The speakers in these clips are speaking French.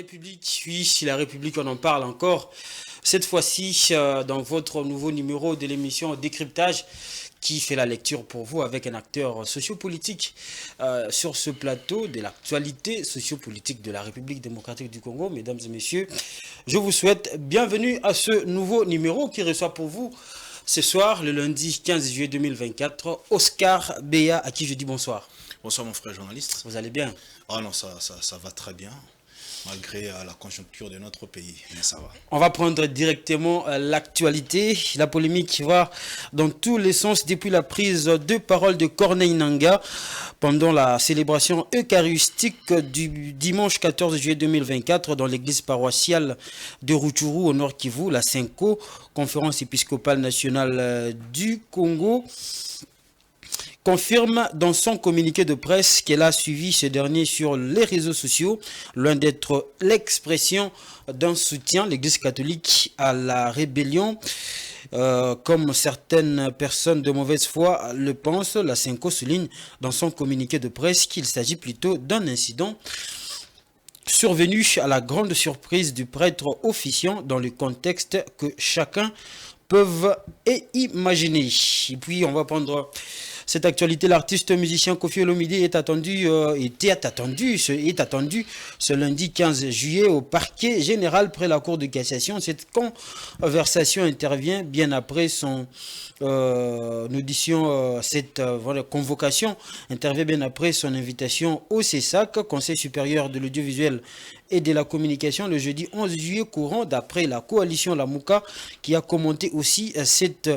République, oui, si la République, on en parle encore. Cette fois-ci, dans votre nouveau numéro de l'émission Décryptage, qui fait la lecture pour vous avec un acteur sociopolitique sur ce plateau de l'actualité sociopolitique de la République démocratique du Congo. Mesdames et messieurs, je vous souhaite bienvenue à ce nouveau numéro qui reçoit pour vous ce soir, le lundi 15 juillet 2024, Oscar Béa, à qui je dis bonsoir. Bonsoir mon frère journaliste. Vous allez bien? Ah non, ça va très bien, malgré la conjoncture de notre pays, mais ça va. On va prendre directement l'actualité. La polémique va dans tous les sens depuis la prise de parole de Corneille Nangaa pendant la célébration eucharistique du dimanche 14 juillet 2024 dans l'église paroissiale de Rutshuru au Nord Kivu, la CENCO, conférence épiscopale nationale du Congo, confirme dans son communiqué de presse qu'elle a suivi ce dernier sur les réseaux sociaux, loin d'être l'expression d'un soutien, l'Église catholique, à la rébellion. Comme certaines personnes de mauvaise foi le pensent, la CENCO souligne dans son communiqué de presse qu'il s'agit plutôt d'un incident survenu à la grande surprise du prêtre officiant dans le contexte que chacun peut imaginer. Et puis on va prendre cette actualité. L'artiste musicien Koffi Olomide est attendu ce lundi 15 juillet au parquet général près la Cour de cassation. Cette conversation intervient bien après son audition, cette convocation intervient bien après son invitation au CESAC, Conseil supérieur de l'audiovisuel et de la communication, le jeudi 11 juillet courant, d'après la coalition Lamuka qui a commenté aussi cette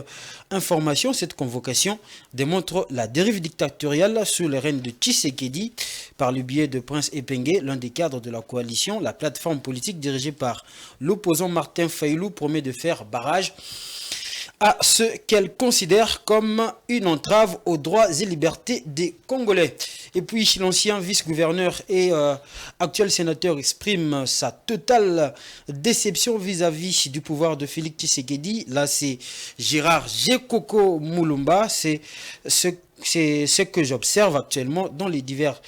information. Cette convocation démontre la dérive dictatoriale sous le règne de Tshisekedi par le biais de Prince Epenge, l'un des cadres de la coalition. La plateforme politique dirigée par l'opposant Martin Fayulu promet de faire barrage à ce qu'elle considère comme une entrave aux droits et libertés des Congolais. Et puis l'ancien vice-gouverneur et actuel sénateur exprime sa totale déception vis-à-vis du pouvoir de Félix Tshisekedi. Là, c'est Gérard Gekoko Moulumba. C'est ce que j'observe actuellement dans les divers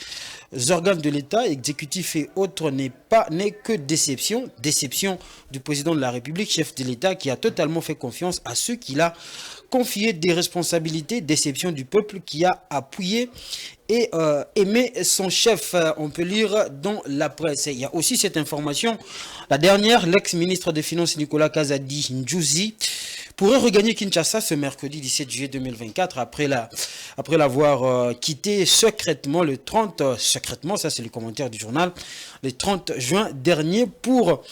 organes de l'État, exécutifs et autres, n'est que déception. Déception du président de la République, chef de l'État, qui a totalement fait confiance à ceux qu'il a confié des responsabilités. Déception du peuple qui a appuyé et aimé son chef. On peut lire dans la presse. Il y a aussi cette information, la dernière, l'ex-ministre des Finances Nicolas Kazadi Ndjouzi pourrait regagner Kinshasa ce mercredi 17 juillet 2024 après l'avoir quitté secrètement le 30, secrètement, ça c'est le commentaire du journal, le 30 juin dernier pour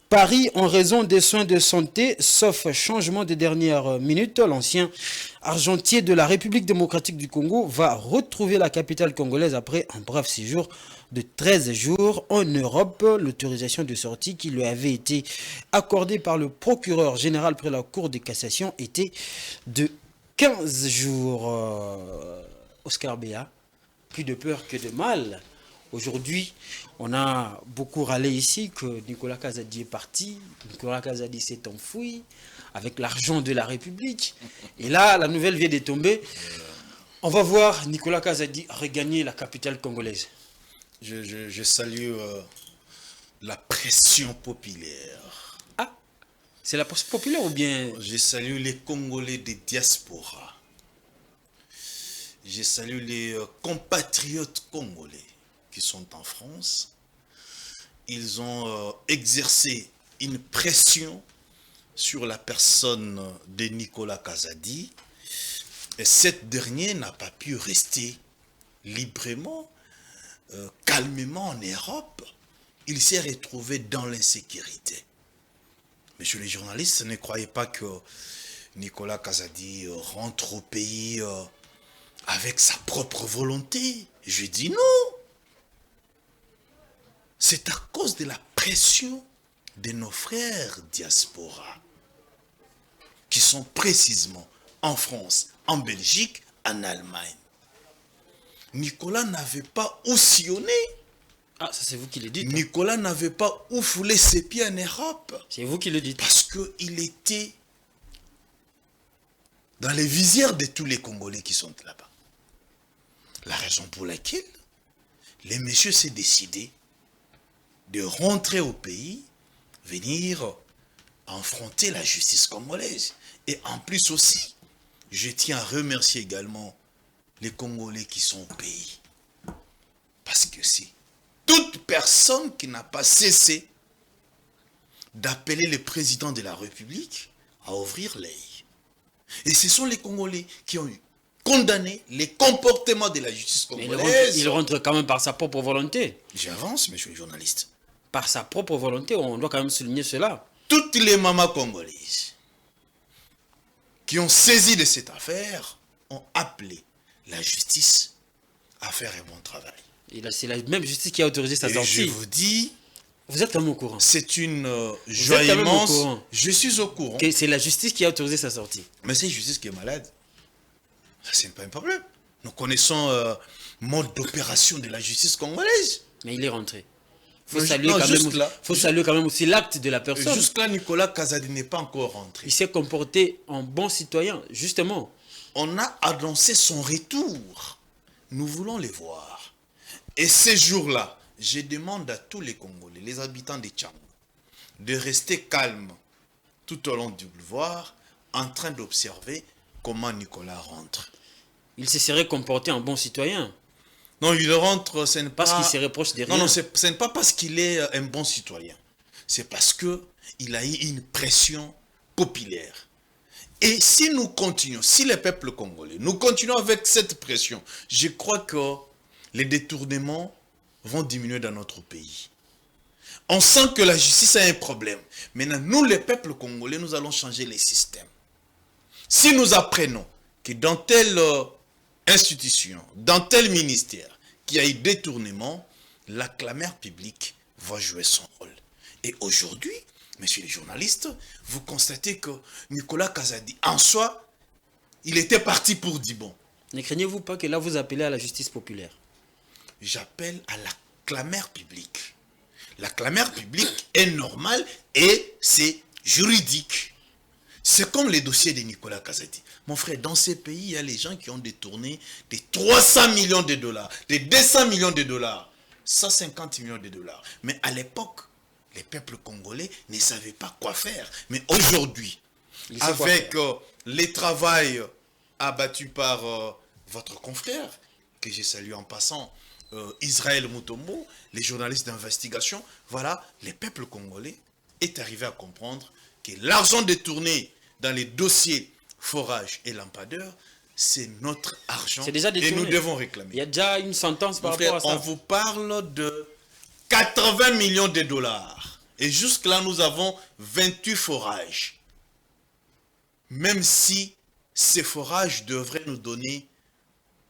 Paris en raison des soins de santé, sauf changement de dernière minute. L'ancien argentier de la République démocratique du Congo va retrouver la capitale congolaise après un bref séjour de 13 jours en Europe. L'autorisation de sortie qui lui avait été accordée par le procureur général près la Cour de cassation était de 15 jours. Oscar Béa, plus de peur que de mal. Aujourd'hui, on a beaucoup râlé ici que Nicolas Kazadi est parti. Nicolas Kazadi s'est enfoui avec l'argent de la République. Et là, la nouvelle vient de tomber. On va voir Nicolas Kazadi regagner la capitale congolaise. Je salue la pression populaire. Ah, c'est la pression populaire ou bien... Je salue les Congolais des diasporas. Je salue les compatriotes congolais qui sont en France. Ils ont exercé une pression sur la personne de Nicolas Kazadi. Et cette dernière n'a pas pu rester librement, calmement en Europe. Il s'est retrouvé dans l'insécurité. Messieurs les journalistes, ne croyez pas que Nicolas Kazadi rentre au pays avec sa propre volonté. Je dis non. C'est à cause de la pression de nos frères diaspora qui sont précisément en France, en Belgique, en Allemagne. Nicolas n'avait pas où sillonner. Ah, ça c'est vous qui le dites. Nicolas n'avait pas où fouler ses pieds en Europe. C'est vous qui le dites. Parce qu'il était dans les visières de tous les Congolais qui sont là-bas. La raison pour laquelle les messieurs s'est décidé de rentrer au pays, venir affronter la justice congolaise. Et en plus aussi, je tiens à remercier également les Congolais qui sont au pays. Parce que c'est toute personne qui n'a pas cessé d'appeler le président de la République à ouvrir l'œil. Et ce sont les Congolais qui ont condamné les comportements de la justice congolaise. Il rentre quand même par sa propre volonté. J'avance, monsieur le journaliste. Par sa propre volonté, on doit quand même souligner cela. Toutes les mamans congolaises qui ont saisi de cette affaire ont appelé la justice à faire un bon travail. C'est la même justice qui a autorisé sa sortie. Je vous dis, vous êtes quand même au courant. c'est une joie immense. Je suis au courant. C'est la justice qui a autorisé sa sortie. Mais c'est la justice qui est malade. Ça, c'est pas un problème. Nous connaissons le mode d'opération de la justice congolaise. Mais il est rentré. Il faut saluer quand même aussi l'acte de la personne. Jusque-là, Nicolas Kazadi n'est pas encore rentré. Il s'est comporté en bon citoyen, justement. On a annoncé son retour. Nous voulons les voir. Et ces jours-là, je demande à tous les Congolais, les habitants de Tchangou, de rester calmes tout au long du boulevard, en train d'observer comment Nicolas rentre. Il se serait comporté en bon citoyen. Non, il rentre, ce n'est pas... Parce qu'il se reproche de rien. Non, ce n'est pas parce qu'il est un bon citoyen. C'est parce qu'il a eu une pression populaire. Et si nous continuons, si les peuples congolais, nous continuons avec cette pression, je crois que les détournements vont diminuer dans notre pays. On sent que la justice a un problème. Maintenant, nous, les peuples congolais, nous allons changer les systèmes. Si nous apprenons que dans telle institution, dans tel ministère, qu'il y a eu détournement, la clameur publique va jouer son rôle. Et aujourd'hui, messieurs les journalistes, vous constatez que Nicolas Kazadi, en soi, il était parti pour dire bon. Ne craignez-vous pas que là vous appelez à la justice populaire? J'appelle à la clameur publique. La clameur publique est normale et c'est juridique. C'est comme les dossiers de Nicolas Kazadi. Mon frère, dans ces pays, il y a les gens qui ont détourné des 300 millions de dollars, des 200 millions de dollars, 150 millions de dollars. Mais à l'époque, les peuples congolais ne savaient pas quoi faire. Mais aujourd'hui, avec les travail abattus par votre confrère, que j'ai salué en passant, Israël Mutombo, les journalistes d'investigation, voilà, les peuples congolais est arrivé à comprendre que l'argent détourné dans les dossiers forage et lampadaire, c'est notre argent et nous devons réclamer. Il y a déjà une sentence par rapport à ça. On vous parle de 80 millions de dollars. Et jusque-là, nous avons 28 forages. Même si ces forages devraient nous donner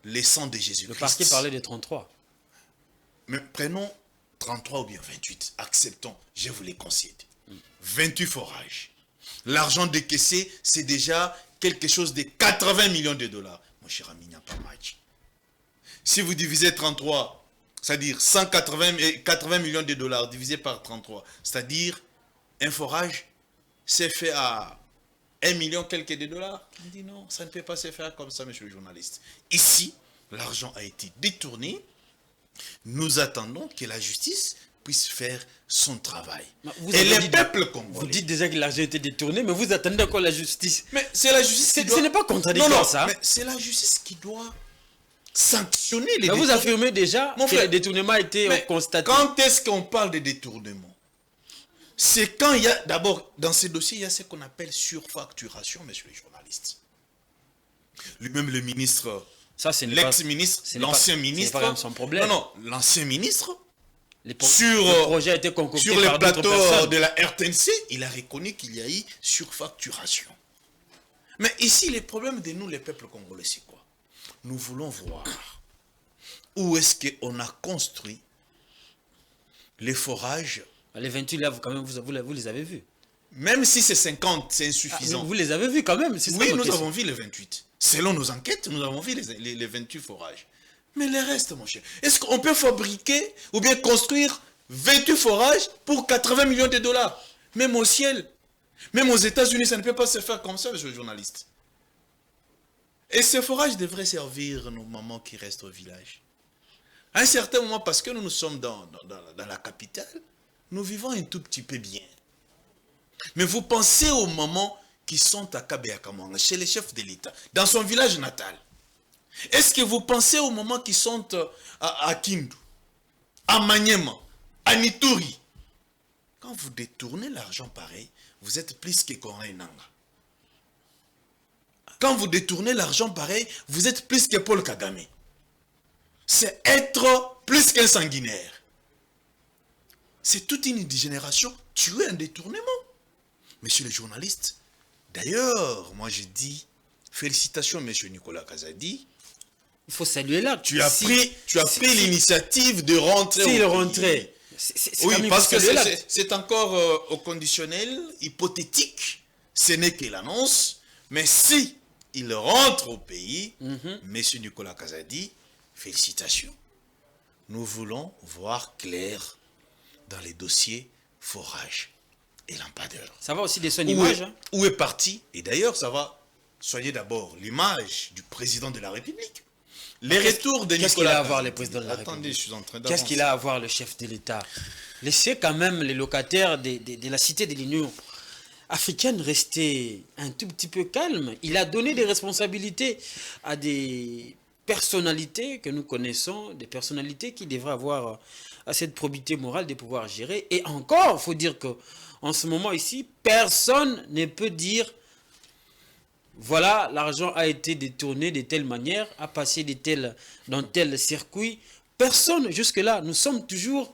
les sangs de Jésus-Christ. Le parquet parlait de 33. Mais prenons 33 ou bien 28. Acceptons, je vous les concède. 28 forages. L'argent décaissé, c'est déjà quelque chose de 80 millions de dollars. Mon cher ami, il n'y a pas match. Si vous divisez 33, c'est-à-dire 80 millions de dollars divisé par 33, c'est-à-dire un forage, c'est fait à 1 million quelques de dollars. On dit non, ça ne peut pas se faire comme ça, monsieur le journaliste. Ici, l'argent a été détourné. Nous attendons que la justice puisse faire son travail. Et les peuples congolais... Vous dites déjà que l'argent a été détourné, mais vous attendez encore la justice. Mais c'est la justice qui doit... Ce n'est pas contradictoire, ça. Mais c'est la justice qui doit sanctionner les détournements. Vous affirmez déjà que le détournement a été constaté. Quand est-ce qu'on parle de détournement? C'est quand il y a... D'abord, dans ces dossiers, il y a ce qu'on appelle surfacturation, messieurs les journalistes. Lui-même, le ministre... L'ex-ministre, l'ancien ministre... C'est pas son problème. Non, l'ancien ministre... Sur les plateaux de la RTNC, il a reconnu qu'il y a eu surfacturation. Mais ici, le problème de nous, les peuples congolais, c'est quoi? Nous voulons voir où est-ce qu'on a construit les forages. Les 28 là, quand même, vous les avez vus. Même si c'est 50, c'est insuffisant. Vous les avez vus quand même? Oui, nous avons vu les 28. Selon nos enquêtes, nous avons vu les 28 forages. Mais les restes, mon cher, est-ce qu'on peut fabriquer ou bien construire 28 forages pour 80 millions de dollars? Même au ciel, même aux États-Unis, ça ne peut pas se faire comme ça, monsieur le journaliste. Et ces forages devraient servir nos mamans qui restent au village. À un certain moment, parce que nous sommes dans la capitale, nous vivons un tout petit peu bien. Mais vous pensez aux mamans qui sont à Kabeakamanga, chez les chefs de l'État, dans son village natal. Est-ce que vous pensez aux mamans qui sont à Kindu, à Maniema, à Nituri? Quand vous détournez l'argent pareil, vous êtes plus que Corneille Nanga. Quand vous détournez l'argent pareil, vous êtes plus que Paul Kagame. C'est être plus qu'un sanguinaire. C'est toute une génération tuée en détournement. Monsieur le journaliste, d'ailleurs, moi je dis, félicitations monsieur Nicolas Kazadi. Il faut saluer là. Tu as pris l'initiative de rentrer. S'il rentrait. Oui, parce que c'est encore au conditionnel, hypothétique. Ce n'est que l'annonce. Mais si il rentre au pays, monsieur Nicolas Kazadi, félicitations. Nous voulons voir clair dans les dossiers forage et lampadaire. Ça va aussi de son image. Où est parti? Et d'ailleurs, ça va soigner d'abord l'image du président de la République. Les retours de Nicolas. Qu'est-ce qu'il a à voir le président de la République? Attendez, je suis en train d'avancer. Qu'est-ce qu'il a à voir le chef de l'État? Laissez quand même les locataires de la cité de l'Union africaine rester un tout petit peu calmes. Il a donné des responsabilités à des personnalités que nous connaissons, des personnalités qui devraient avoir cette probité morale de pouvoir gérer. Et encore, il faut dire qu'en ce moment ici, personne ne peut dire voilà, l'argent a été détourné de telle manière, a passé dans tel circuit. Personne, jusque-là, nous sommes toujours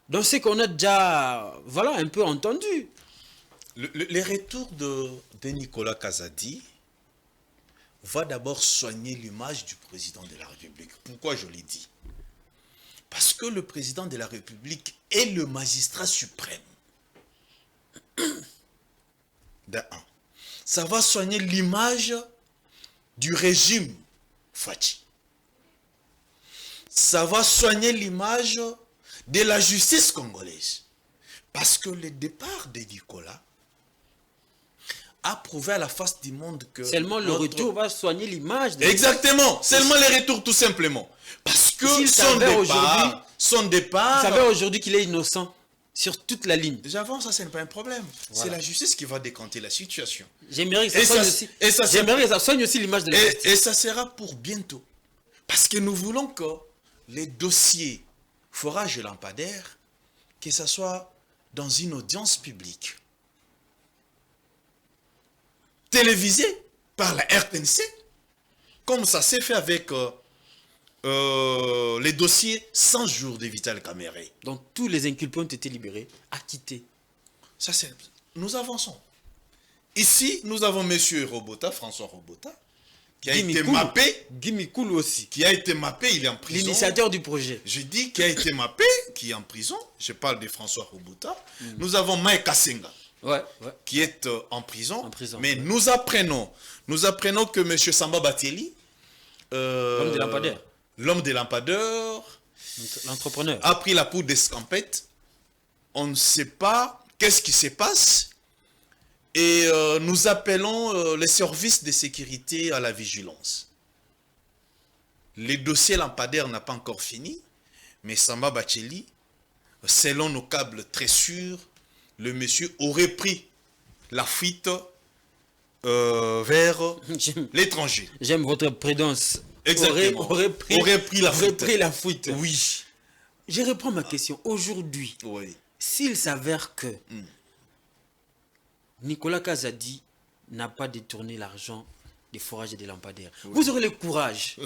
dans ce qu'on a déjà un peu entendu. Les retours de Nicolas Kazadi va d'abord soigner l'image du président de la République. Pourquoi je l'ai dit? Parce que le président de la République est le magistrat suprême. D'un. Ça va soigner l'image du régime Fachi. Ça va soigner l'image de la justice congolaise. Parce que le départ de Nicolas a prouvé à la face du monde que... Seulement le retour va soigner l'image. Exactement. Seulement les retours, tout simplement. Parce que son départ... Il savait aujourd'hui qu'il est innocent. Sur toute la ligne. J'avance, ça, ce n'est pas un problème. Voilà. C'est la justice qui va décanter la situation. J'aimerais que ça soigne aussi l'image de la justice. Et ça sera pour bientôt. Parce que nous voulons que les dossiers forage et lampadaire, que ce soit dans une audience publique, télévisée par la RTNC, comme ça s'est fait avec... les dossiers 100 jours de Vital Kamere. Donc tous les inculpés ont été libérés, acquittés. Ça c'est... Nous avançons. Ici, nous avons monsieur Robota, François Robota, qui a été mappé. Gimi Koulou aussi. Qui a été mappé, il est en prison. L'initiateur du projet. Je dis qui a été mappé, qui est en prison. Je parle de François Robota. Nous avons Mike Kasenga. Qui est en prison. Mais nous apprenons que monsieur Samba Batieli, l'homme de lampadaire. L'homme des lampadaires, l'entrepreneur, a pris la poudre d'escampette. On ne sait pas qu'est-ce qui se passe. Et nous appelons les services de sécurité à la vigilance. Le dossier lampadaire n'a pas encore fini. Mais Samba Bacheli, selon nos câbles très sûrs, le monsieur aurait pris la fuite vers l'étranger. J'aime votre prudence. Exactement. Aurait pris la fuite. Oui. Je reprends ma question. Aujourd'hui, s'il s'avère que Nicolas Kazadi n'a pas détourné l'argent des forages et des lampadaires, vous aurez le courage.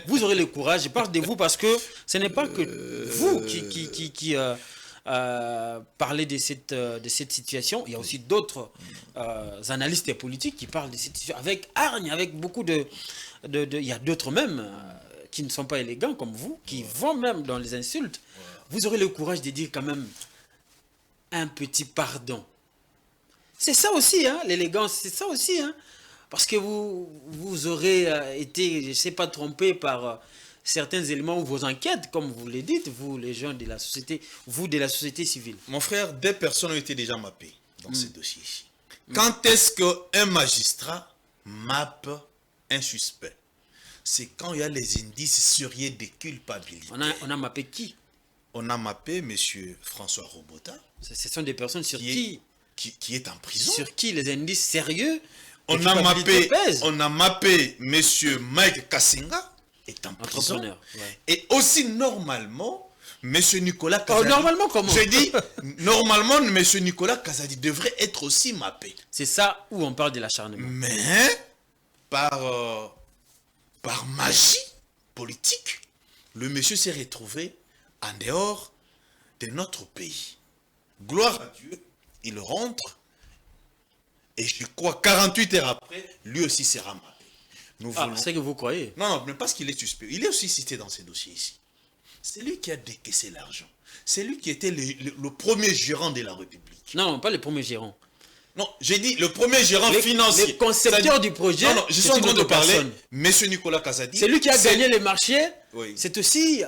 Vous aurez le courage. Je parle de vous parce que ce n'est pas que vous qui parlez de cette situation. Il y a aussi d'autres analystes politiques qui parlent de cette situation avec hargne, avec beaucoup de... Il y a d'autres même qui ne sont pas élégants comme vous, qui vont même dans les insultes. Vous aurez le courage de dire quand même un petit pardon. C'est ça aussi, hein, l'élégance, c'est ça aussi. Hein, parce que vous aurez été, je ne sais pas, trompé par certains éléments ou vos enquêtes, comme vous le dites, vous, les gens de la société, vous de la société civile. Mon frère, des personnes ont été déjà mappées dans ces dossiers-ci. Quand est-ce qu'un magistrat mappe un suspect? C'est quand il y a les indices sérieux de culpabilité. On a mappé qui? on a mappé M. François Robota. Ce sont des personnes sur qui est en prison. Sur qui les indices sérieux on a mappé M. Mike Kassinga est en prison. Ouais. Et aussi normalement, M. Nicolas Kazadi. Normalement comment? Je dis, normalement, M. Nicolas Kazadi devrait être aussi mappé. C'est ça où on parle de l'acharnement. Mais, par magie politique, le monsieur s'est retrouvé en dehors de notre pays. Gloire à Dieu, il rentre. Et je crois 48 heures après, lui aussi sera mappé. C'est que vous croyez? Non, mais parce qu'il est suspect. Il est aussi cité dans ces dossiers ici. C'est lui qui a décaissé l'argent. C'est lui qui était le premier gérant de la République. Non, pas le premier gérant. Non, j'ai dit le premier gérant financier. Le concepteur du projet. Non, je suis en train de parler. Monsieur Nicolas Kazadi. C'est lui qui a gagné les marchés. Oui. C'est aussi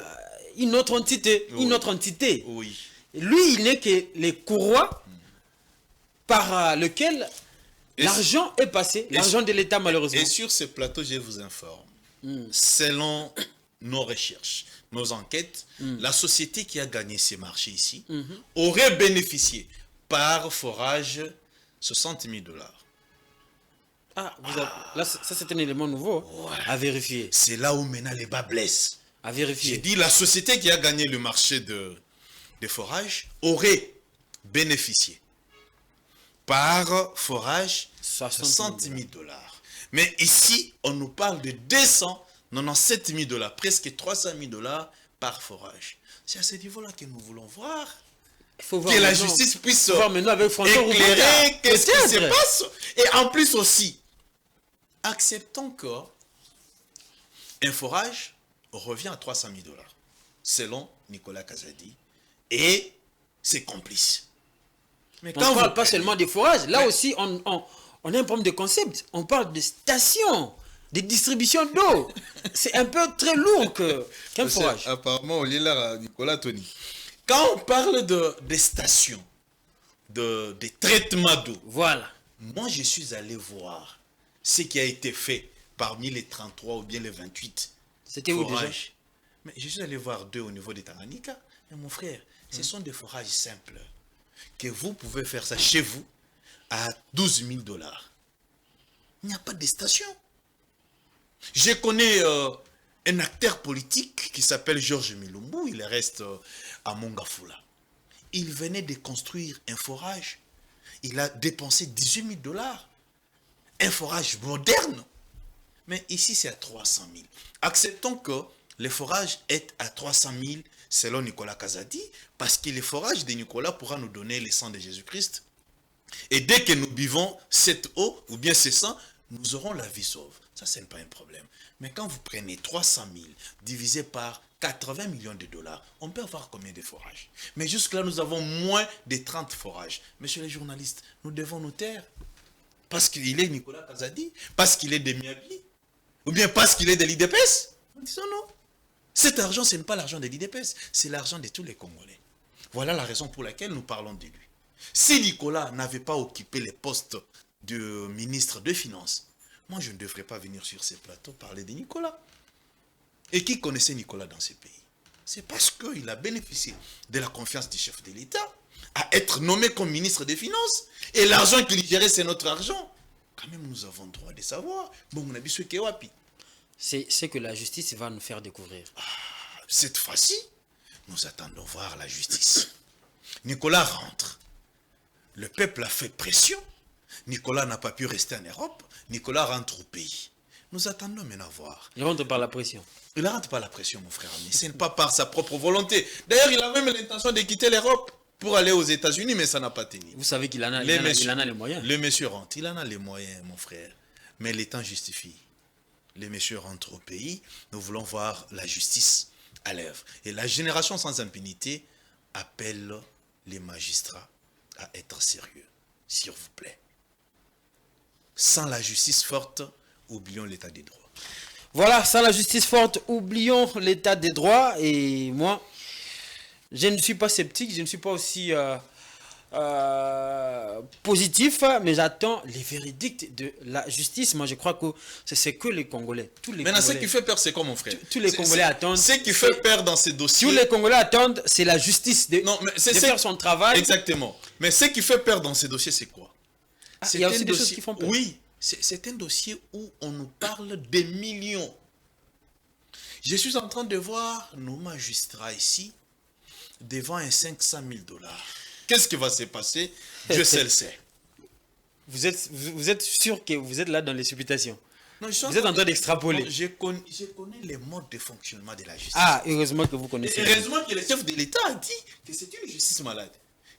une autre entité. Oui. Une autre entité. Oui. Lui, il n'est que les courroies par lequel l'argent est passé. L'argent de l'État, malheureusement. Et sur ce plateau, je vous informe. Selon nos recherches, nos enquêtes, la société qui a gagné ces marchés ici aurait bénéficié par forage 60 000 $. Là, ça c'est un élément nouveau à vérifier. C'est là où maintenant les bas blessent. À vérifier. J'ai dit la société qui a gagné le marché de forage aurait bénéficié par forage 60 000 $. Mais ici, on nous parle de 297 000 $, presque 300 000 $ par forage. C'est à ce niveau-là que nous voulons voir. Il faut voir que la justice puisse éclairer qu'est-ce qui se passe. Et en plus aussi, acceptons qu'un forage revient à 300 000 $, selon Nicolas Kazadi et ses complices. Mais quand on ne parle pas seulement des forages, là aussi on a un problème de concept. On parle de stations, de distribution d'eau. C'est un peu très lourd qu'un forage. Apparemment, on lit là Nicolas Tony. Quand on parle de stations, de traitement d'eau, voilà. Moi, je suis allé voir ce qui a été fait parmi les 33 ou bien les 28. C'était où déjà? Mais je suis allé voir 2 au niveau de Tanganyika. Et mon frère, ce sont des forages simples. Que vous pouvez faire ça chez vous à 12 000 $. Il n'y a pas de station. Je connais un acteur politique qui s'appelle Georges Milumbu. Il reste à Mongafula. Il venait de construire un forage. Il a dépensé 18 000 $. Un forage moderne. Mais ici, c'est à 300 000. Acceptons que le forage est à 300 000 selon Nicolas Kazadi, parce que le forage de Nicolas pourra nous donner le sang de Jésus-Christ. Et dès que nous buvons cette eau, ou bien ce sang, nous aurons la vie sauve. Ça, ce n'est pas un problème. Mais quand vous prenez 300 000 divisé par 80 millions de $, on peut avoir combien de forages? Mais jusque-là, nous avons moins de 30 forages. Monsieur les journalistes, nous devons nous taire. Parce qu'il est Nicolas Kazadi, parce qu'il est de Miabi, ou bien parce qu'il est de l'IDPS. Nous disons non. Cet argent, ce n'est pas l'argent de l'IDPS, c'est l'argent de tous les Congolais. Voilà la raison pour laquelle nous parlons de lui. Si Nicolas n'avait pas occupé les postes de ministre des Finances, moi je ne devrais pas venir sur ces plateaux parler de Nicolas. Et qui connaissait Nicolas dans ces pays? C'est parce qu'il a bénéficié de la confiance du chef de l'État à être nommé comme ministre des Finances. Et l'argent qu'il gérait, c'est notre argent. Quand même, nous avons le droit de savoir. Bon, on a dit ce qu'est Wapi. C'est ce que la justice va nous faire découvrir. Cette fois-ci, nous attendons voir la justice. Nicolas rentre. Le peuple a fait pression. Nicolas n'a pas pu rester en Europe. Nicolas rentre au pays. Nous attendons maintenant voir. Il rentre par la pression. Il ne rentre pas la pression, mon frère ami. Ce n'est pas par sa propre volonté. D'ailleurs, il a même l'intention de quitter l'Europe pour aller aux États-Unis, mais ça n'a pas tenu. Vous savez qu'il en a, les moyens. Le monsieur rentre. Il en a les moyens, mon frère. Mais les temps justifient. Les messieurs rentrent au pays. Nous voulons voir la justice à l'œuvre. Et la génération sans impunité appelle les magistrats à être sérieux. S'il vous plaît. Sans la justice forte, oublions l'état des droits. Voilà, sans la justice forte, oublions l'état des droits. Et moi, je ne suis pas sceptique, je ne suis pas aussi positif, mais j'attends les veredicts de la justice. Moi, je crois que c'est que les Congolais. Maintenant, ce qui fait peur, c'est quoi, mon frère? Tous les Congolais attendent. Ce qui fait peur dans ces dossiers. Tous les Congolais attendent, c'est la justice de faire son travail. Exactement. Mais ce qui fait peur dans ces dossiers, c'est quoi? Il y a aussi des choses qui font peur. Oui, c'est un dossier où on nous parle des millions. Je suis en train de voir nos magistrats ici devant un 500 000 $. Qu'est-ce qui va se passer? Dieu seul le sait. Vous êtes sûr que vous êtes là dans les supputations? Non, vous êtes en train d'extrapoler. Je connais les modes de fonctionnement de la justice. Ah, heureusement que vous connaissez. Heureusement que le chef de l'État a dit que c'est une justice malade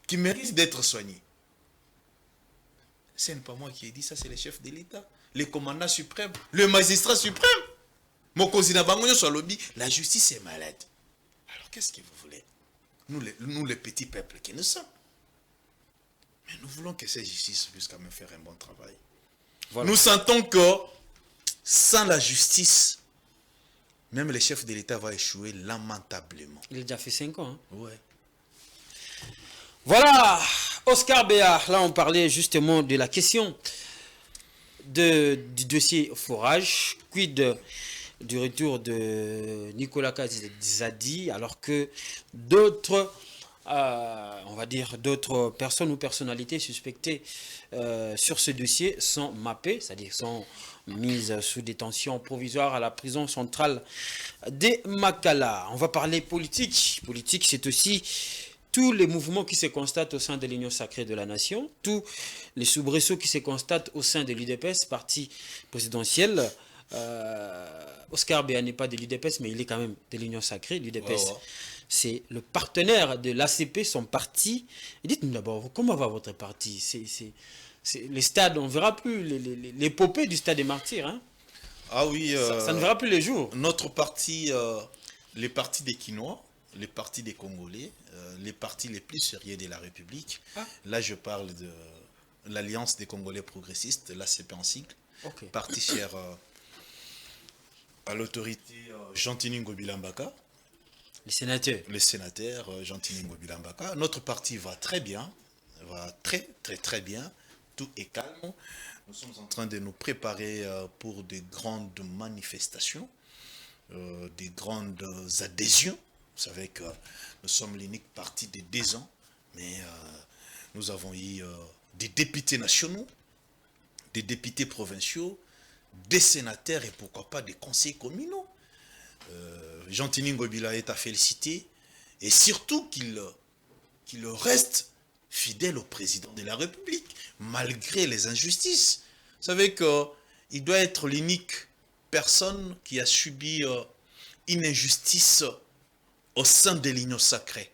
qui mérite d'être soignée. Ce n'est pas moi qui ai dit ça, c'est le chef de l'État, le commandant suprême, le magistrat suprême. La justice est malade. Alors qu'est-ce que vous voulez? Nous les petits peuples que nous sommes. Mais nous voulons que cette justice puisse quand même faire un bon travail. Voilà. Nous sentons que sans la justice, même le chef de l'État va échouer lamentablement. Il a déjà fait 5 ans. Hein? Ouais. Voilà, Oscar Béard. Là, on parlait justement de la question du dossier forage. Quid du retour de Nicolas Kazadi, alors que d'autres, on va dire, d'autres personnes ou personnalités suspectées sur ce dossier sont mappées, c'est-à-dire sont mises sous détention provisoire à la prison centrale des Makala. On va parler politique. Politique, c'est aussi tous les mouvements qui se constatent au sein de l'Union sacrée de la nation, tous les soubresauts qui se constatent au sein de l'UDPS, parti présidentiel. Oscar Béa n'est pas de l'UDPS, mais il est quand même de l'Union sacrée. L'UDPS, c'est le partenaire de l'ACP, son parti. Et dites-nous d'abord, comment va votre parti? Les stades, on ne verra plus l'épopée du stade des martyrs. Hein? Ah oui. Ça ne verra plus les jours. Notre parti, les partis des Quinois, les partis des Congolais, les partis les plus sérieux de la République. Là, je parle de l'Alliance des Congolais progressistes, l'ACP en sigle. Parti cher à l'autorité Jean-Tini Ngobila-Mbaka. Le sénateur Jean-Tini Ngobila-Mbaka. Notre parti va très bien, va très bien. Tout est calme. Nous sommes en train de nous préparer pour des grandes manifestations, des grandes adhésions. Vous savez que nous sommes l'unique parti de 2 ans, mais nous avons eu des députés nationaux, des députés provinciaux, des sénateurs et pourquoi pas des conseils communaux. Jean-Tini Ngobila est à féliciter et surtout qu'il reste fidèle au président de la République malgré les injustices. Vous savez qu'il doit être l'unique personne qui a subi une injustice au sein de l'Union sacrée.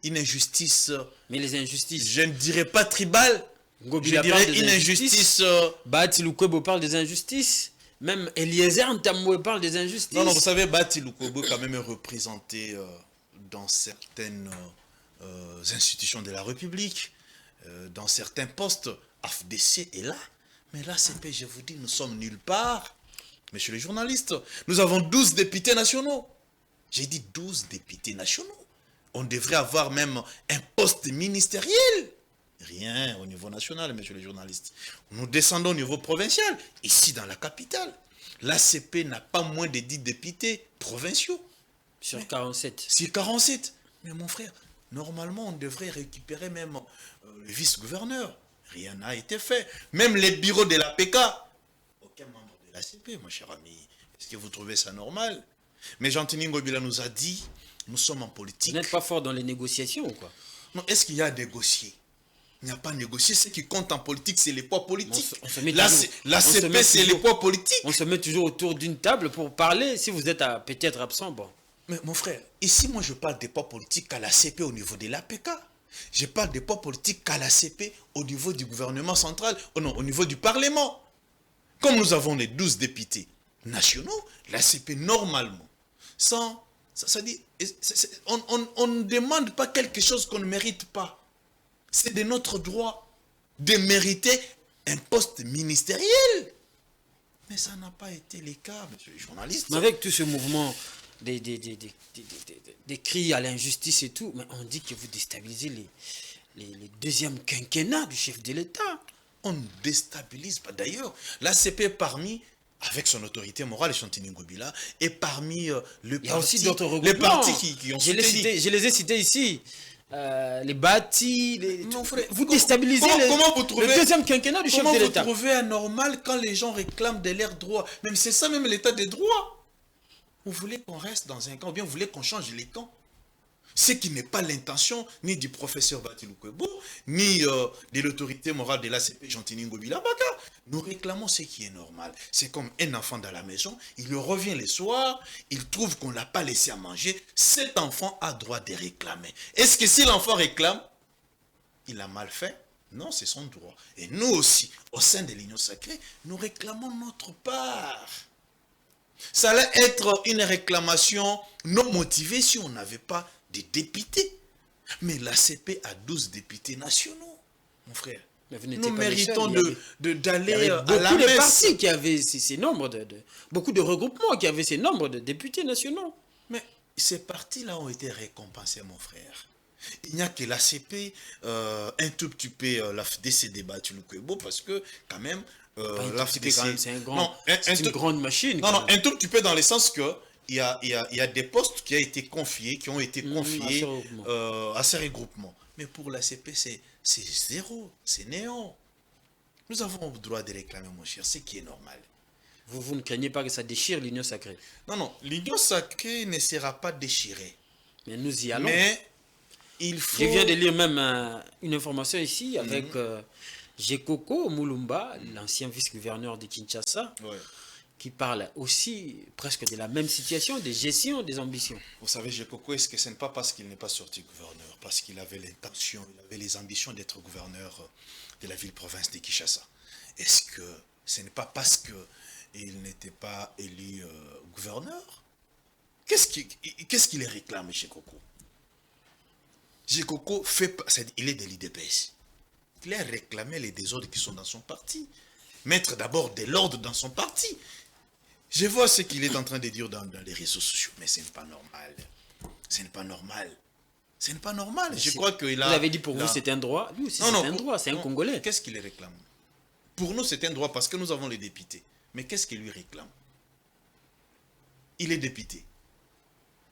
Une injustice... Mais les injustices... Je ne dirais pas tribale. Je dirais une injustice... Bahati Lukwebo parle des injustices. Même Eliezer Ntamoué parle des injustices. Non, vous savez, Bahati Lukwebo quand même est représenté dans certaines institutions de la République, dans certains postes. AFDC est là. Mais là, CP, je vous dis, nous sommes nulle part. Messieurs les journalistes, nous avons 12 députés nationaux. J'ai dit 12 députés nationaux. On devrait avoir même un poste ministériel. Rien au niveau national, messieurs les journalistes. Nous descendons au niveau provincial, ici dans la capitale. L'ACP n'a pas moins de 10 députés provinciaux. Sur 47. Sur 47. Mais mon frère, normalement, on devrait récupérer même le vice-gouverneur. Rien n'a été fait. Même les bureaux de l'APK. Aucun membre de l'ACP, mon cher ami. Est-ce que vous trouvez ça normal? Mais Jean-Tini Ngobila nous a dit, nous sommes en politique. Vous n'êtes pas fort dans les négociations ou quoi? Non, est-ce qu'il y a à négocier? Il n'y a pas à négocier. Ce qui compte en politique, c'est les poids politiques. L'ACP, c'est les poids politiques. On se met toujours autour d'une table pour parler. Si vous êtes peut-être absent, bon. Mais mon frère, ici, moi, je parle des poids politiques à l'ACP au niveau de l'APK. Je parle des poids politiques à l'ACP au niveau du gouvernement central, non, au niveau du Parlement. Comme nous avons les 12 députés nationaux, l'ACP, normalement, ça dit, on ne demande pas quelque chose qu'on ne mérite pas. C'est de notre droit de mériter un poste ministériel. Mais ça n'a pas été le cas, monsieur le journaliste. Mais avec tout ce mouvement des cris à l'injustice et tout, mais on dit que vous déstabilisez les deuxièmes quinquennats du chef de l'État. On ne déstabilise pas. D'ailleurs, l'ACP parmi, avec son autorité morale, Chantini Ngobila, et parmi Il y a aussi d'autres les regroupements. partis qui ont soutenu. Je les ai cités ici. Les bâtis, Non, frère, vous déstabilisez comment vous trouvez, le deuxième quinquennat du chef de l'État. Comment vous trouvez anormal quand les gens réclament de leurs droits? Même c'est ça même l'état des droits. Vous voulez qu'on reste dans un camp, ou bien vous voulez qu'on change les camps? Ce qui n'est pas l'intention ni du professeur Batilou Kwebo, ni de l'autorité morale de l'ACP Chantini Ngobila Baka. Nous réclamons ce qui est normal. C'est comme un enfant dans la maison, il revient le soir, il trouve qu'on ne l'a pas laissé à manger. Cet enfant a droit de réclamer. Est-ce que si l'enfant réclame, il a mal fait? Non, c'est son droit. Et nous aussi, au sein de l'Union sacrée, nous réclamons notre part. Ça allait être une réclamation non motivée si on n'avait pas de députés. Mais l'ACP a 12 députés nationaux, mon frère. Nous méritons d'aller à la messe. Beaucoup de partis qui avaient ces nombres beaucoup de regroupements qui avaient ces nombres de députés nationaux. Mais ces partis-là ont été récompensés, mon frère. Il n'y a que l'ACP, un tout petit peu l'AFDC débattu le Kwebo, parce que quand même, l'AFDC, c'est une grande machine. Non, un tout petit peu dans le sens que il y a des postes qui ont été confiés à ces regroupements. Mais pour l'ACP, c'est zéro, c'est néant. Nous avons le droit de réclamer, mon cher, ce qui est normal. Vous ne craignez pas que ça déchire l'Union sacrée? Non, l'Union sacrée ne sera pas déchirée. Mais nous y allons. Mais il faut... Je viens de lire même une information ici avec Jekoko Mulumba, l'ancien vice-gouverneur de Kinshasa, qui parle aussi presque de la même situation de gestion des ambitions. Vous savez, Jekoko, est-ce que ce n'est pas parce qu'il n'est pas sorti gouverneur, parce qu'il avait l'intention, il avait les ambitions d'être gouverneur de la ville-province de Kinshasa? Est-ce que ce n'est pas parce qu'il n'était pas élu gouverneur? Qu'est-ce qu'il réclame, Jekoko? Jekoko il est de l'IDPS. Il a réclamé les désordres qui sont dans son parti. Mettre d'abord de l'ordre dans son parti. Je vois ce qu'il est en train de dire dans les réseaux sociaux, mais ce n'est pas normal. Ce n'est pas normal. Ce n'est pas normal. Je crois qu'il a... Vous avez dit pour vous c'est un droit. Lui aussi c'est un droit, c'est un Congolais. Qu'est-ce qu'il réclame? Pour nous c'est un droit parce que nous avons les députés. Mais qu'est-ce qu'il lui réclame? Il est député.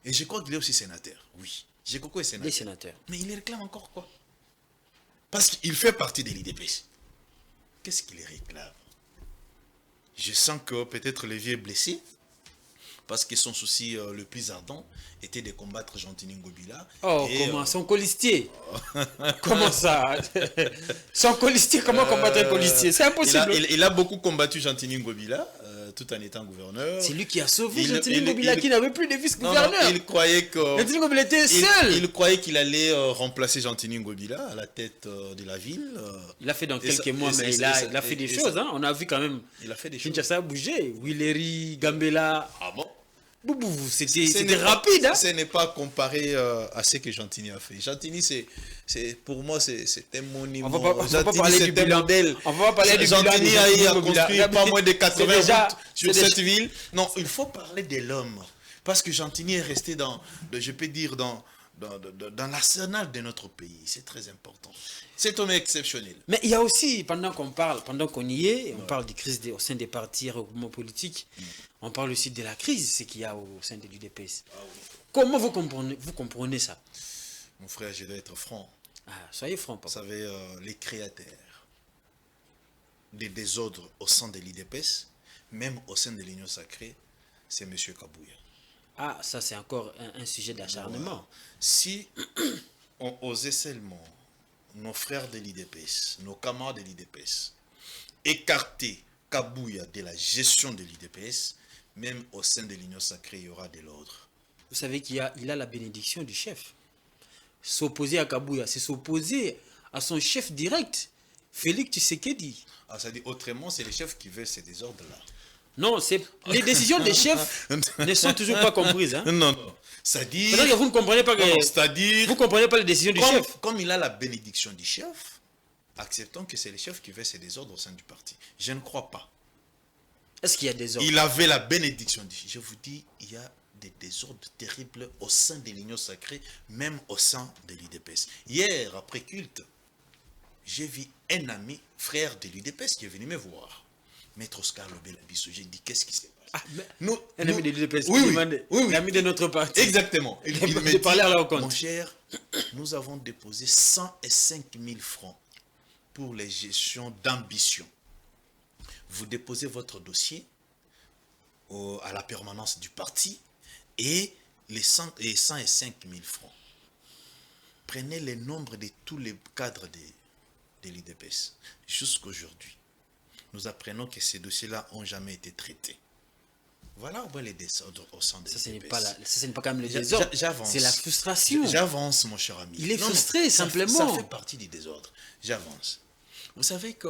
Et je crois qu'il est aussi sénateur. Oui. Jekoko est sénateur. Les sénateurs. Mais il réclame encore quoi? Parce qu'il fait partie de l'IDPS. Qu'est-ce qu'il réclame? Je sens que peut-être le vieux est blessé, parce que son souci le plus ardent était de combattre Chantini Ngobila. Oh, comment son colistier? Comment ça? Son colistier, comment combattre un colistier? C'est impossible. Il a beaucoup combattu Chantini Ngobila, tout en étant gouverneur. C'est lui qui a sauvé Chantini Ngobila, qui n'avait plus de vice-gouverneur. Il croyait que... Chantini Ngobila était seul. Il croyait qu'il allait remplacer Chantini Ngobila à la tête de la ville. Il a fait dans quelques mois, mais il a fait des choses. Hein. On a vu quand même. Il a fait des choses. Kinshasa a bougé. Willery, Gambela. Ah bon? C'était rapide. Hein? Ce n'est pas comparé à ce que Chantini a fait. Chantini, pour moi, c'est un monument. On va pas parler du bilan. On va pas parler du bilan. Chantini a construit pas moins de 80 routes sur cette ville. Non, il faut parler de l'homme. Parce que Chantini est resté dans l'arsenal de notre pays. C'est très important. C'est un homme exceptionnel. Mais il y a aussi, pendant qu'on y est, on parle des crises au sein des partis et regroupements politiques, on parle aussi de la crise, ce qu'il y a au sein de l'UDPS. Comment vous comprenez ça? Mon frère, je dois être franc. Soyez franc, papa. Vous savez, les créateurs des désordres au sein de l'UDPS, même au sein de l'Union sacrée, c'est M. Kabouya. Ça c'est encore un sujet d'acharnement. Voilà. Si on osait seulement, nos frères de l'IDPS, nos camarades de l'IDPS, écarter Kabouya de la gestion de l'IDPS, même au sein de l'Union sacrée, il y aura de l'ordre. Vous savez qu'il a la bénédiction du chef. S'opposer à Kabouya, c'est s'opposer à son chef direct, Félix Tshisekedi. Ça dit autrement, c'est les chefs qui veulent ces désordres-là. Non, les décisions des chefs ne sont toujours pas comprises. Hein? Non. C'est-à-dire... Que vous ne comprenez pas vous comprenez pas les décisions du chef. Comme il a la bénédiction du chef, acceptons que c'est les chefs qui veulent ces désordres au sein du parti. Je ne crois pas. Est-ce qu'il y a des ordres? Il avait la bénédiction du chef. Je vous dis, il y a des désordres terribles au sein de l'Union sacrée, même au sein de l'UDPS. Hier, après culte, j'ai vu un ami, frère de l'UDPS, qui est venu me voir. Maître Oscar Lobelabiso, j'ai dit, qu'est-ce qui s'est passé? Un ami de l'UDPS, oui, l'ami de notre parti. Exactement. Il me dit, là au compte. mon cher, nous avons déposé 105 000 francs pour les gestions d'ambition. Vous déposez votre dossier à la permanence du parti et les 105 000 francs. Prenez le nombre de tous les cadres de l'UDPS. Jusqu'aujourd'hui, nous apprenons que ces dossiers-là n'ont jamais été traités. Voilà où les désordres au sein de l'UDPS. Ça, ce n'est pas quand même le désordre. C'est la frustration. J'avance, mon cher ami. Il est frustré, simplement. Ça fait partie du désordre. J'avance. Vous savez que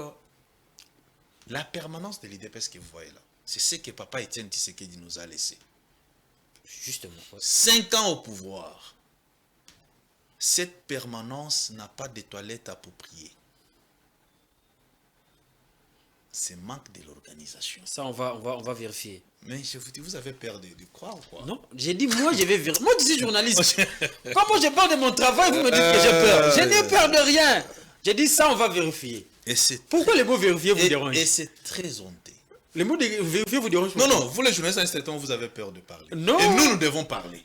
la permanence de l'UDPS que vous voyez là, c'est ce que Papa Étienne Tshisekedi nous a laissé. Justement. 5 ans au pouvoir. Cette permanence n'a pas de toilettes appropriées. C'est manque de l'organisation. Ça, on va vérifier. Mais je vous dis, vous avez peur de croire ou quoi? Non, j'ai dit, moi, je vais vérifier. Moi, je suis journaliste. Comment j'ai peur de mon travail, vous me dites que j'ai peur? Je n'ai peur de rien. J'ai dit, ça, on va vérifier. Pourquoi les mots vérifier vous dérangent? Et c'est très honteux. Les mots de vérifier vous dérangent? Non, vous les journalistes, à un certain moment, vous avez peur de parler. Non. Et nous devons parler.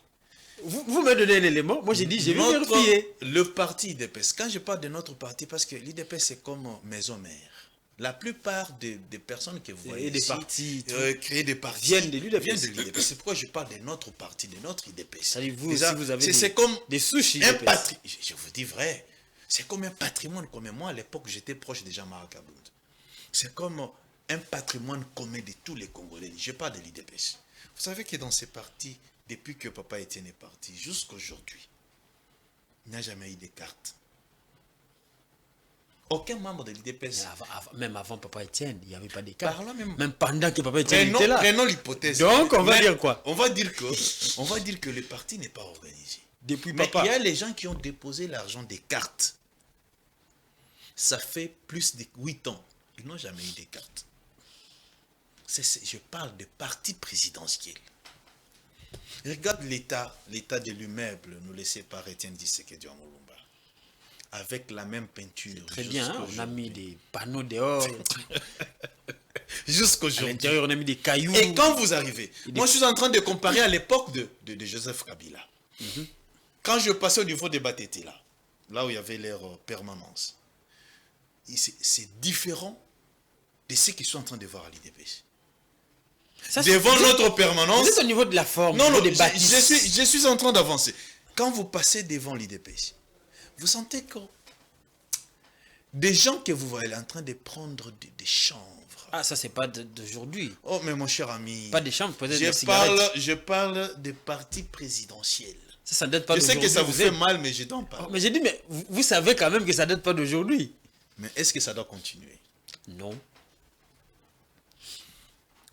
Vous me donnez un élément, moi j'ai dit, je vais vérifier. Le parti IDPS, quand je parle de notre parti, parce que l'IDPS c'est comme maison mère. La plupart des personnes que vous voyez des partis, créer des partis viennent de l'IDPS. C'est pourquoi je parle de notre parti, de notre IDPS. Vous avez c'est comme des souches un patrimoine. Je vous dis vrai, c'est comme un patrimoine commun. Moi à l'époque j'étais proche de Jean-Marc Kabound. C'est comme un patrimoine commun de tous les Congolais. Je parle de l'IDPS. Vous savez que dans ces partis, depuis que Papa Étienne est parti, jusqu'à aujourd'hui, il n'y a jamais eu de carte. Aucun membre de l'IDPS. Même avant Papa Étienne, il n'y avait pas de carte. Même pendant que Papa Étienne était là. Prenons l'hypothèse. Donc, on va dire quoi? On va dire que le parti n'est pas organisé. Depuis Mais Papa. il y a les gens qui ont déposé l'argent des cartes. Ça fait plus de 8 ans. Ils n'ont jamais eu de cartes. Je parle de parti présidentiel. Regarde l'état de l'immeuble nous laissé par Étienne Tshisekedi en Mulumba. Avec la même peinture. Très bien, hein? On a mis des panneaux dehors. Jusqu'aujourd'hui. À l'intérieur, on a mis des cailloux. Et quand vous arrivez, moi je suis en train de comparer à l'époque de Joseph Kabila. Quand je passais au niveau des Batete, là où il y avait leur permanence, c'est différent de ce qu'ils sont en train de voir à l'IDPS. Devant notre permanence. Vous êtes au niveau de la forme. Non, des bâtisses. je suis en train d'avancer. Quand vous passez devant l'IDPS, vous sentez que des gens que vous voyez en train de prendre des chanvres. Ah, ça, c'est pas d'aujourd'hui. Oh, mais mon cher ami. Pas des chanvres, peut-être des cigarettes. Je parle des partis présidentiels. Ça date pas d'aujourd'hui. Je sais que ça vous fait mal, mais je t'en parle. Mais j'ai dit, mais vous savez quand même que ça date pas d'aujourd'hui. Mais est-ce que ça doit continuer? Non.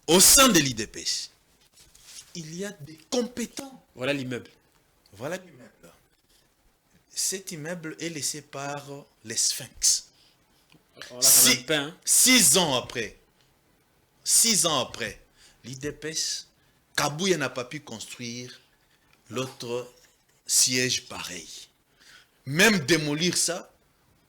Au sein de l'IDPS, il y a des compétents. Voilà l'immeuble. Voilà l'immeuble. Cet immeuble est laissé par les Sphinx. 6 ans après, 6 ans après, l'IDPS, Kabouya n'a pas pu construire l'autre siège pareil. Même démolir ça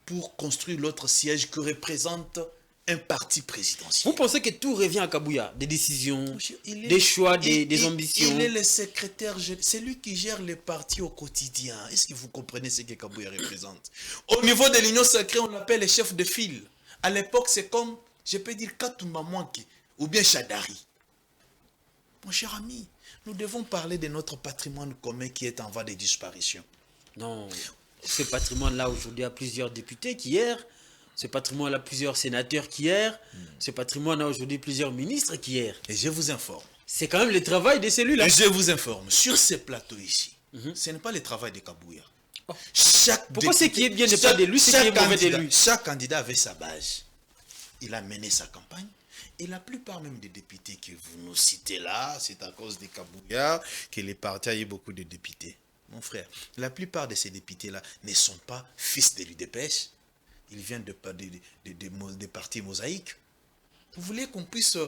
pour construire l'autre siège qui représente un parti présidentiel. Vous pensez que tout revient à Kabouya? Des décisions, des choix, des ambitions. Il est le secrétaire, c'est lui qui gère le parti au quotidien. Est-ce que vous comprenez ce que Kabouya représente? Au niveau de l'Union sacrée, on l'appelle le chef de file. À l'époque, c'est comme, je peux dire, Katoumba Mwanki ou bien Chadari. Mon cher ami, nous devons parler de notre patrimoine commun qui est en voie de disparition. Non, ce patrimoine-là, aujourd'hui, a plusieurs députés qu'hier. Ce patrimoine a plusieurs sénateurs qu'hier. Ce patrimoine a aujourd'hui plusieurs ministres qu'hier. Et je vous informe. C'est quand même le travail de celui-là. Et je vous informe. Sur ces plateaux ici, ce n'est pas le travail de Kabouya. Oh. Pourquoi ce qui est bien n'est pas de lui, ce qui est mauvais de lui? Chaque candidat avait sa base. Il a mené sa campagne. Et la plupart même des députés que vous nous citez là, c'est à cause de Kabouya que les partis a eu beaucoup de députés. Mon frère, la plupart de ces députés-là ne sont pas fils de l'UDPS. Ils viennent des partis mosaïques. Vous voulez qu'on puisse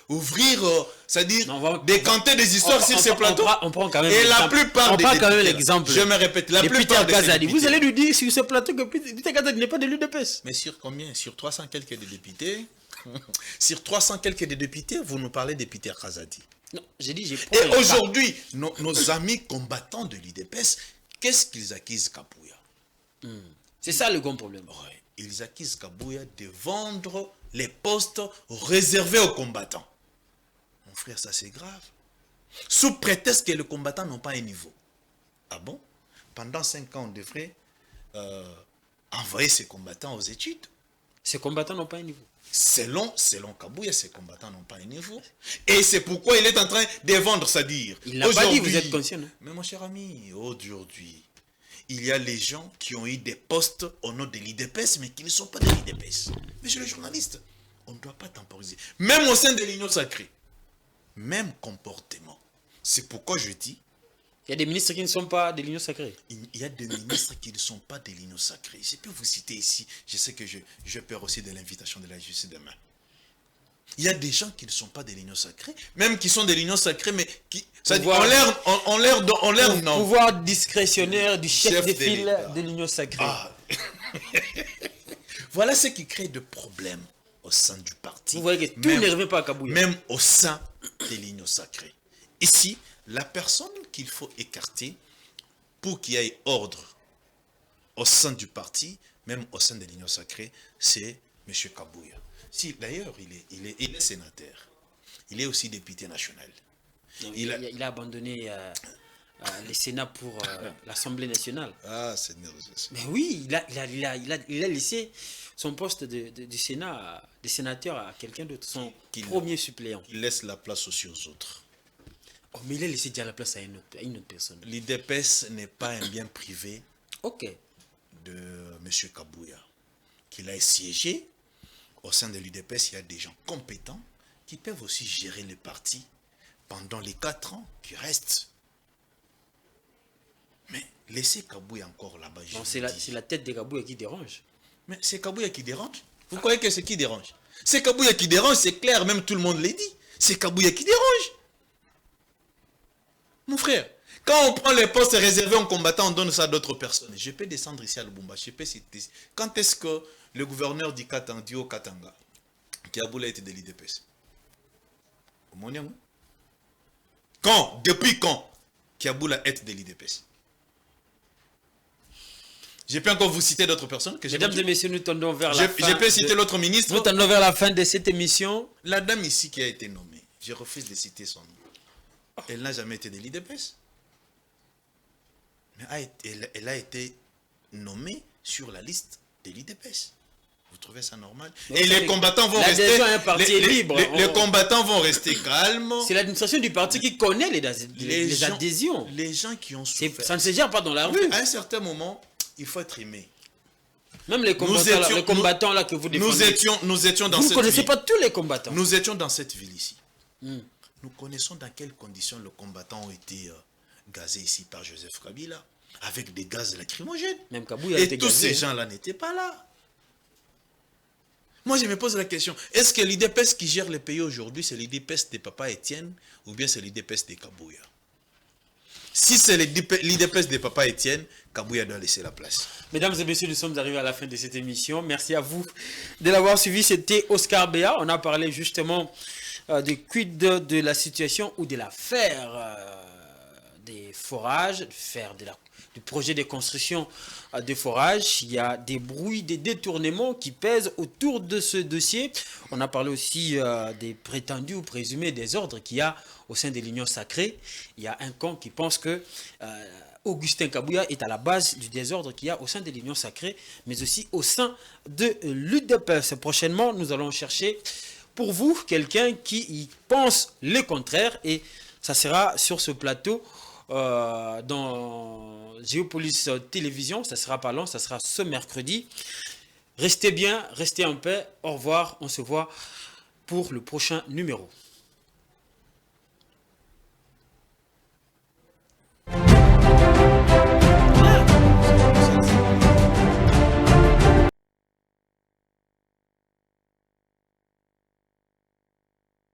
ouvrir, c'est-à-dire Non, décanter des histoires sur ces plateaux? On prend quand même et la plupart des députés, l'exemple. je me répète, la plupart des députés. Vous allez nous dire sur ce plateau que Peter Kazadi n'est pas de l'UDPS. Mais sur combien? Sur 300 quelques des députés? Sur 300 quelques des députés, vous nous parlez de Peter Kazadi. Non, j'ai dit, j'ai Et aujourd'hui, nos amis combattants de l'UDPS, qu'est-ce qu'ils accusent Kabouya? C'est ça le grand problème. Ouais, ils accusent Kabouya de vendre les postes réservés aux combattants. Mon frère, ça c'est grave. Sous prétexte que les combattants n'ont pas un niveau. Ah bon? Pendant 5 ans, on devrait envoyer ces combattants aux études. Ces combattants n'ont pas un niveau. Selon Kabouya, ces combattants n'ont pas un niveau. Et c'est pourquoi il est en train de vendre, c'est-à-dire... Il n'a pas dit, vous êtes conscient, non? Mais mon cher ami, aujourd'hui, il y a les gens qui ont eu des postes au nom de l'IDPS, mais qui ne sont pas de l'IDPS. Monsieur le journaliste, on ne doit pas temporiser. Même au sein de l'Union sacrée, même comportement. C'est pourquoi je dis... Il y a des ministres qui ne sont pas de l'Union sacrée. Il y a des ministres qui ne sont pas de l'Union sacrée. Je peux vous citer ici. Je sais que je perds aussi de l'invitation de la justice demain. Il y a des gens qui ne sont pas de l'Union sacrée, même qui sont de l'Union sacrée, mais qui... On leur nom. Pouvoir discrétionnaire du chef de file de l'Union sacrée. Ah. Voilà ce qui crée des problèmes au sein du parti. Vous voyez que tout ne revient pas à Kabouya. Même au sein de l'Union sacrée. Ici, la personne qu'il faut écarter pour qu'il y ait ordre au sein du parti, même au sein de l'Union sacrée, c'est M. Kabouya. Si, d'ailleurs, il est sénateur. Il est aussi député national. Non, il a abandonné le Sénat pour l'Assemblée nationale. Ah, Seigneur Jésus. Mais oui, il a laissé son poste de Sénat, de sénateur à quelqu'un d'autre, son premier suppléant. Il laisse la place aussi aux autres. Oh, mais il a laissé déjà la place à une autre personne. L'IDPS n'est pas un bien privé de M. Kabouya. Qu'il a siégé, au sein de l'IDPS, il y a des gens compétents qui peuvent aussi gérer le parti pendant les 4 ans qui restent. Mais laissez Kabouya encore là-bas. Bon, c'est la tête de Kabouya qui dérange. Mais c'est Kabouya qui dérange. Vous croyez que c'est qui dérange? C'est Kabouya qui dérange, c'est clair, même tout le monde l'a dit. C'est Kabouya qui dérange. Mon frère, quand on prend les postes réservés aux combattants, on donne ça à d'autres personnes. Je peux descendre ici à Lubumba. Je peux citer. Quand est-ce que le gouverneur du Katanga, qui a voulu être de l'IDPS? Quand? Depuis quand Kiaboula est de l'IDPS? Je peux encore vous citer d'autres personnes que Mesdames et messieurs, nous tendons vers la fin. Je peux citer l'autre ministre. Nous tendons vers la fin de cette émission. La dame ici qui a été nommée, je refuse de citer son nom. Elle n'a jamais été de l'IDPS. Mais elle a été nommée sur la liste de l'IDPS. Vous trouvez ça normal? Et les combattants vont rester... un parti libre. Les combattants vont rester calmes. C'est l'administration du parti qui connaît les adhésions. Les gens qui ont souffert. Ça ne se gère pas dans la rue. À un certain moment, il faut être aimé. Même les combattants là que vous défendez. Nous étions dans cette ville. Vous ne connaissez pas tous les combattants. Nous étions dans cette ville ici. Nous connaissons dans quelles conditions les combattants ont été gazés ici par Joseph Kabila, avec des gaz lacrymogènes. Même Kabouya a été gazé. Et tous ces gens-là n'étaient pas là. Moi, je me pose la question, est-ce que l'IDPS qui gère le pays aujourd'hui, c'est l'IDPS de Papa Étienne ou bien c'est l'IDPS de Kabouya? Si c'est l'IDPS de Papa Étienne, Kabouya doit laisser la place. Mesdames et messieurs, nous sommes arrivés à la fin de cette émission. Merci à vous de l'avoir suivi. C'était Oscar Béa. On a parlé justement de quid de la situation ou de l'affaire des forages, du projet de construction de forages. Il y a des bruits, des détournements qui pèsent autour de ce dossier. On a parlé aussi des prétendus ou présumés désordres qu'il y a au sein de l'Union sacrée. Il y a un camp qui pense que Augustin Kabouya est à la base du désordre qu'il y a au sein de l'Union sacrée, mais aussi au sein de l'UDPS. Prochainement, nous allons chercher pour vous quelqu'un qui y pense le contraire, et ça sera sur ce plateau dans Géopolis Télévision. Ça sera pas long, ça sera ce mercredi. Restez bien, restez en paix. Au revoir, on se voit pour le prochain numéro.